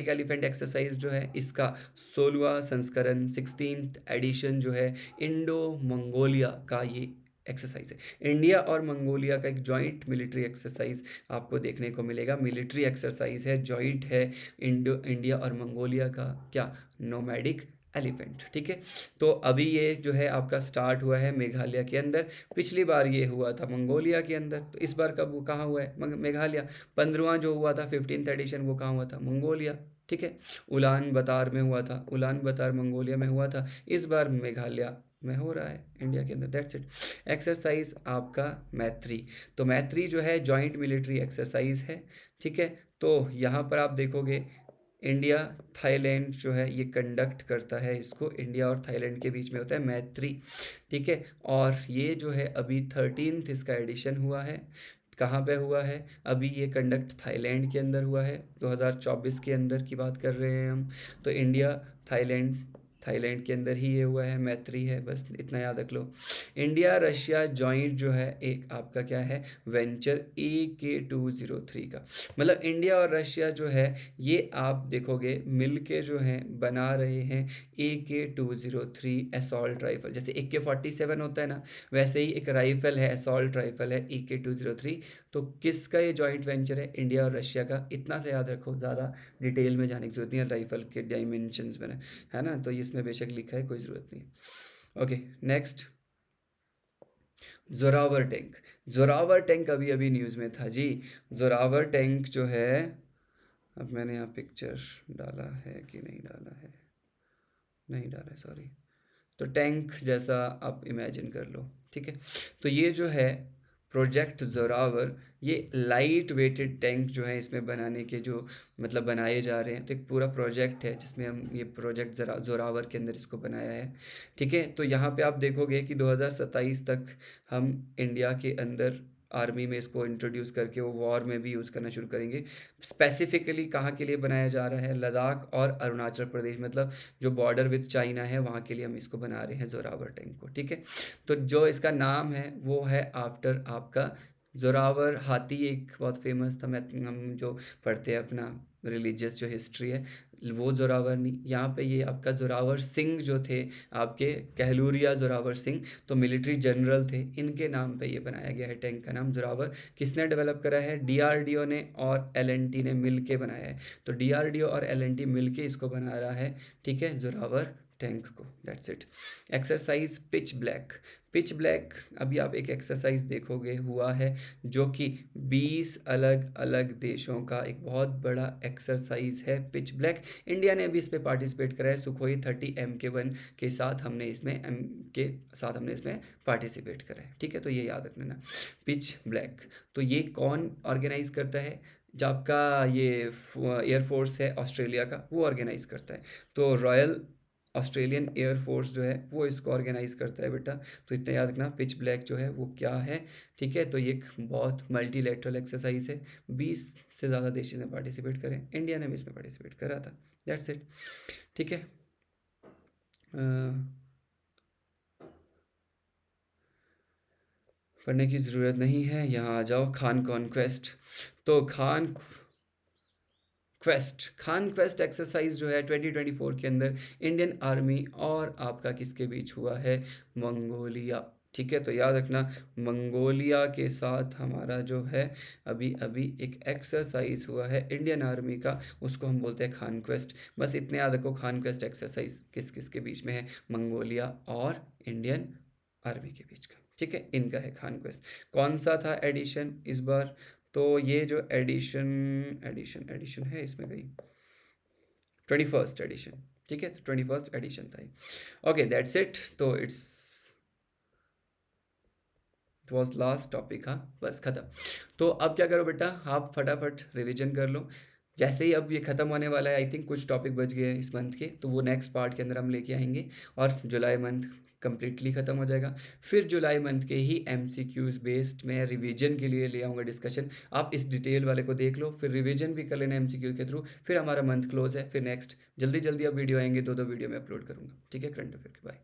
elephant exercise जो है इसका 16वां संस्करण, 16th एडिशन जो है इंडो मंगोलिया का ये एक्सरसाइज है। इंडिया और मंगोलिया का एक जॉइंट मिलिट्री एक्सरसाइज आपको देखने को मिलेगा। मिलिट्री एक्सरसाइज है, जॉइंट है इंडिया और मंगोलिया का, क्या, नोमैडिक एलिफेंट। ठीक है, तो अभी ये जो है आपका स्टार्ट हुआ है मेघालय के अंदर। पिछली बार ये हुआ था मंगोलिया के अंदर, तो इस बार कब कहाँ हुआ है, मेघालय। 15वां जो हुआ था 15th एडिशन, वो कहाँ हुआ था, मंगोलिया। ठीक है, उलान बतार में हुआ था, उलान बतार मंगोलिया में हुआ था। इस बार मेघालय में हो रहा है इंडिया के अंदर। That's it. एक्सरसाइज आपका मैत्री, तो मैत्री जो है जॉइंट मिलिट्री एक्सरसाइज है। ठीक है, तो यहाँ पर आप देखोगे इंडिया थाईलैंड जो है ये कंडक्ट करता है इसको, इंडिया और थाईलैंड के बीच में होता है मैत्री। ठीक है, और ये जो है अभी 13th इसका एडिशन हुआ है। कहाँ पे हुआ है, अभी ये कंडक्ट थाईलैंड के अंदर हुआ है, 2024 के अंदर की बात कर रहे हैं हम। तो इंडिया थाईलैंड, थाईलैंड के अंदर ही ये हुआ है, मैत्री है, बस इतना याद रख लो। इंडिया रशिया जॉइंट जो है एक आपका क्या है, वेंचर AK-203 का, मतलब इंडिया और रशिया जो है ये आप देखोगे मिल के जो हैं बना रहे हैं AK-203 असॉल्ट राइफल। जैसे AK-47 होता है ना, वैसे ही एक राइफल है, असॉल्ट राइफल है AK-203। तो किसका ये जॉइंट वेंचर है, इंडिया और रशिया का। इतना से याद रखो, ज़्यादा डिटेल में जाने की जरूरत नहीं है, राइफल के डायमेंशंस में है ना, तो इसमें बेशक लिखा है, कोई ज़रूरत नहीं। Okay, next, Zorawar tank. Zorawar tank अभी अभी न्यूज़ में था जी। जोरावर टैंक जो है, अब मैंने यहाँ पिक्चर डाला है कि नहीं डाला है, नहीं डाला है, सॉरी। तो टैंक जैसा आप इमेजिन कर लो। ठीक है, तो ये जो है प्रोजेक्ट जोरावर, ये लाइट वेटेड टैंक जो है इसमें बनाने के जो मतलब बनाए जा रहे हैं, तो एक पूरा प्रोजेक्ट है जिसमें हम ये प्रोजेक्ट जरा जोरावर के अंदर इसको बनाया है। ठीक है, तो यहाँ पे आप देखोगे कि 2027 तक हम इंडिया के अंदर आर्मी में इसको इंट्रोड्यूस करके वो वॉर में भी यूज़ करना शुरू करेंगे। स्पेसिफिकली कहाँ के लिए बनाया जा रहा है, लद्दाख और अरुणाचल प्रदेश, मतलब जो बॉर्डर विद चाइना है वहाँ के लिए हम इसको बना रहे हैं जोरावर टैंक को। ठीक है, तो जो इसका नाम है वो है आफ्टर आपका जोरावर हाथी, एक बहुत फेमस था, मैं हम जो पढ़ते हैं अपना रिलीजियस जो हिस्ट्री है, वो जोरावर नहीं, यहाँ पे ये आपका जोरावर सिंह जो थे आपके, कहलूरिया जोरावर सिंह, तो मिलिट्री जनरल थे, इनके नाम पे ये बनाया गया है टैंक का नाम जोरावर। किसने डेवलप करा है, DRDO ने और LNT ने मिल के बनाया है। तो DRDO और LNT मिल के इसको बना रहा है, ठीक है, जोरावर टैंक को। That's it. Exercise pitch black. Pitch black अभी आप एक एक्सरसाइज देखोगे हुआ है, जो कि 20 अलग अलग देशों का एक बहुत बड़ा एक्सरसाइज है पिच ब्लैक। इंडिया ने भी इस पे पार्टिसिपेट करा है, सुखोई 30 MK1 के साथ हमने इसमें पार्टिसिपेट करा है। ठीक है, तो ये याद रख लेना, पिच ब्लैक। तो ये कौन ऑर्गेनाइज करता है, जो आपका ये एयरफोर्स है ऑस्ट्रेलिया का, वो ऑर्गेनाइज करता है। तो रॉयल ऑस्ट्रेलियन एयरफोर्स जो है वो इसको ऑर्गेनाइज करता है बेटा। तो इतना याद रखना, पिच ब्लैक जो है वो क्या है। ठीक है, तो ये एक बहुत मल्टीलेटरल एक्सरसाइज है, 20 से ज़्यादा देश इसमें पार्टिसिपेट करें, इंडिया ने भी इसमें पार्टिसिपेट करा था। That's it. ठीक है, पढ़ने की ज़रूरत नहीं है, यहाँ आ जाओ। खान कॉन्क्वेस्ट। तो खान क्वेस्ट एक्सरसाइज जो है 2024 के अंदर इंडियन आर्मी और आपका किसके बीच हुआ है, मंगोलिया। ठीक है, तो याद रखना, मंगोलिया के साथ हमारा जो है अभी अभी एक एक्सरसाइज हुआ है इंडियन आर्मी का, उसको हम बोलते हैं खान क्वेस्ट। बस इतने याद रखो, खान क्वेस्ट एक्सरसाइज किस किस के बीच में है, मंगोलिया और इंडियन आर्मी के बीच का। ठीक है, इनका है खान क्वेस्ट। कौन सा था एडिशन इस बार, तो ये जो एडिशन एडिशन एडिशन है इसमें गई 21st एडिशन। ठीक है, तो 21st एडिशन था ये। Okay, that's it. तो इट वॉज लास्ट टॉपिक। हाँ, बस खत्म। तो अब क्या करो बेटा, आप फटाफट रिवीजन कर लो। जैसे ही अब ये ख़त्म होने वाला है, आई थिंक कुछ टॉपिक बच गए हैं इस मंथ के, तो वो नेक्स्ट पार्ट के अंदर हम लेके आएंगे और जुलाई मंथ कंप्लीटली ख़त्म हो जाएगा। फिर जुलाई मंथ के ही एमसीक्यूज़ बेस्ड मैं रिवीजन के लिए ले आऊँगा डिस्कशन। आप इस डिटेल वाले को देख लो, फिर रिवीजन भी कर लेना एमसीक्यू के थ्रू, फिर हमारा मंथ क्लोज है। फिर नेक्स्ट जल्दी जल्दी अब वीडियो आएंगे, 2 वीडियो में अपलोड करूँगा। ठीक है, करंट अफेयर के बाय।